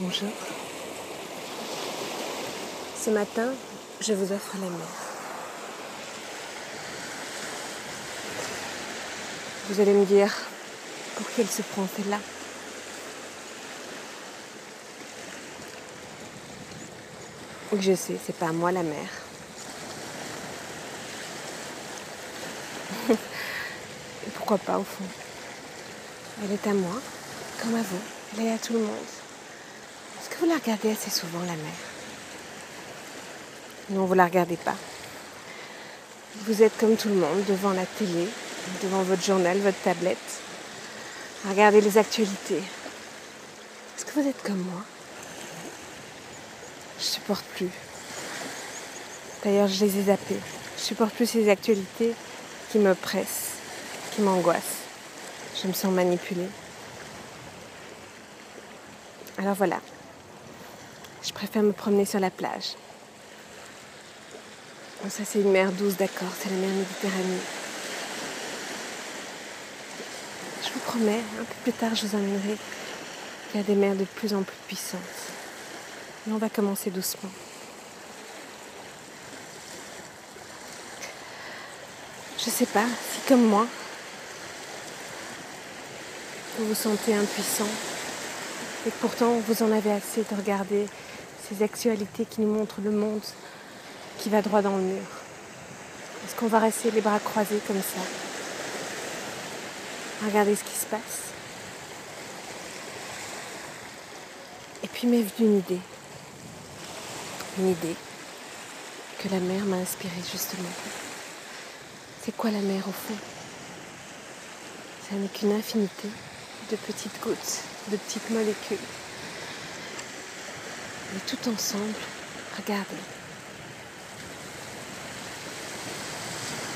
Bonjour. Ce matin, je vous offre la mer. Vous allez me dire, pour qui elle se prend celle-là? Oui, je sais, c'est pas à moi la mer. Et pourquoi pas au fond? Elle est à moi, comme à vous. Elle est à tout le monde. Est-ce que vous la regardez assez souvent, la mer? Non, vous la regardez pas. Vous êtes comme tout le monde, devant la télé, devant votre journal, votre tablette, à regarder les actualités. Est-ce que vous êtes comme moi? Je supporte plus. D'ailleurs, je les ai zappées. Je supporte plus ces actualités qui me pressent, qui m'angoissent. Je me sens manipulée. Alors voilà, je préfère me promener sur la plage. Bon, ça c'est une mer douce, d'accord, c'est la mer Méditerranée. Je vous promets, un peu plus tard je vous emmènerai vers des mers de plus en plus puissantes. Mais on va commencer doucement. Je sais pas si comme moi, vous vous sentez impuissant et que pourtant vous en avez assez de regarder ces actualités qui nous montrent le monde qui va droit dans le mur. Est-ce qu'on va rester les bras croisés comme ça? Regardez ce qui se passe. Et puis m'est venue une idée. Une idée que la mer m'a inspirée justement. C'est quoi la mer au fond? Ça n'est qu'une infinité de petites gouttes, de petites molécules. Mais tout ensemble, regardez.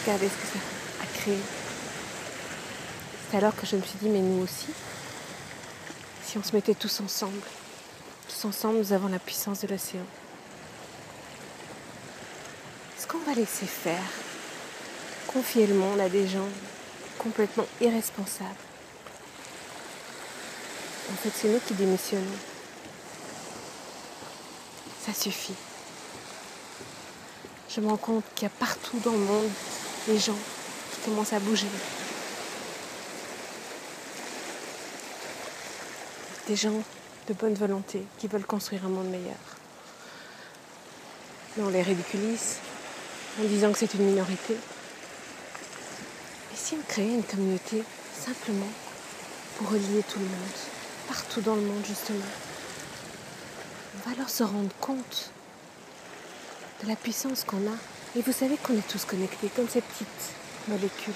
Regardez ce que ça a créé. C'est alors que je me suis dit, mais nous aussi, si on se mettait tous ensemble, nous avons la puissance de l'océan. Est-ce qu'on va laisser faire, confier le monde à des gens complètement irresponsables? En fait, c'est nous qui démissionnons. Ça suffit. Je me rends compte qu'il y a partout dans le monde des gens qui commencent à bouger. Des gens de bonne volonté qui veulent construire un monde meilleur. Mais on les ridiculise en disant que c'est une minorité. Et si on créait une communauté simplement pour relier tout le monde, partout dans le monde justement, on va alors se rendre compte de la puissance qu'on a. Et vous savez qu'on est tous connectés, comme ces petites molécules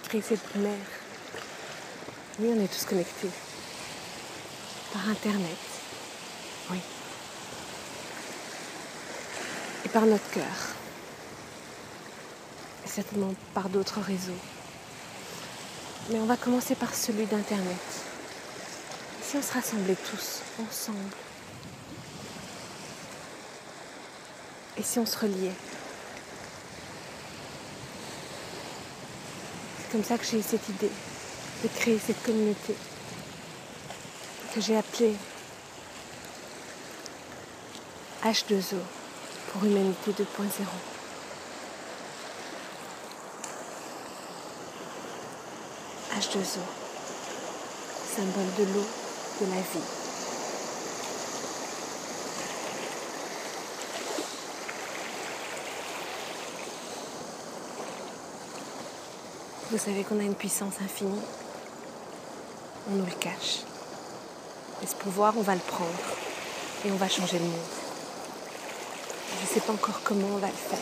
qui créent cette mer. Oui, on est tous connectés. Par Internet. Oui. Et par notre cœur. Et certainement par d'autres réseaux. Mais on va commencer par celui d'Internet. Et si on se rassemblait tous, ensemble? Et si on se reliait? C'est comme ça que j'ai eu cette idée de créer cette communauté que j'ai appelée H2O pour Humanité 2.0. H2O, symbole de l'eau, de la vie. Vous savez qu'on a une puissance infinie. On nous le cache. Et ce pouvoir, on va le prendre. Et on va changer le monde. Je ne sais pas encore comment on va le faire.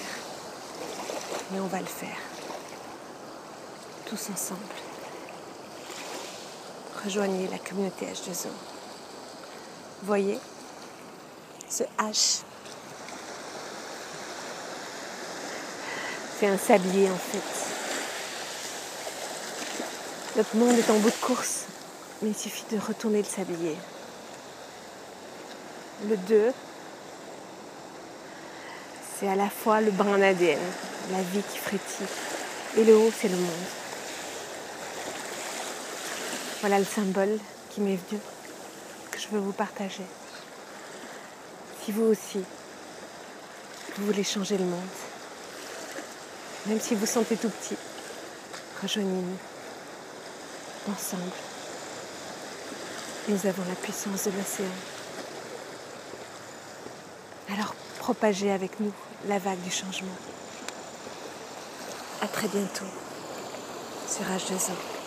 Mais on va le faire. Tous ensemble. Rejoignez la communauté H2O. Voyez ce H. C'est un sablier en fait. Notre monde est en bout de course, mais il suffit de retourner le sablier. Le 2, c'est à la fois le brin d'ADN, la vie qui frétille, et le haut, c'est le monde. Voilà le symbole qui m'est venu, que je veux vous partager. Si vous aussi, vous voulez changer le monde, même si vous sentez tout petit, rejoignez-nous. Ensemble, nous avons la puissance de l'océan. Alors propagez avec nous la vague du changement. À très bientôt sur H2O.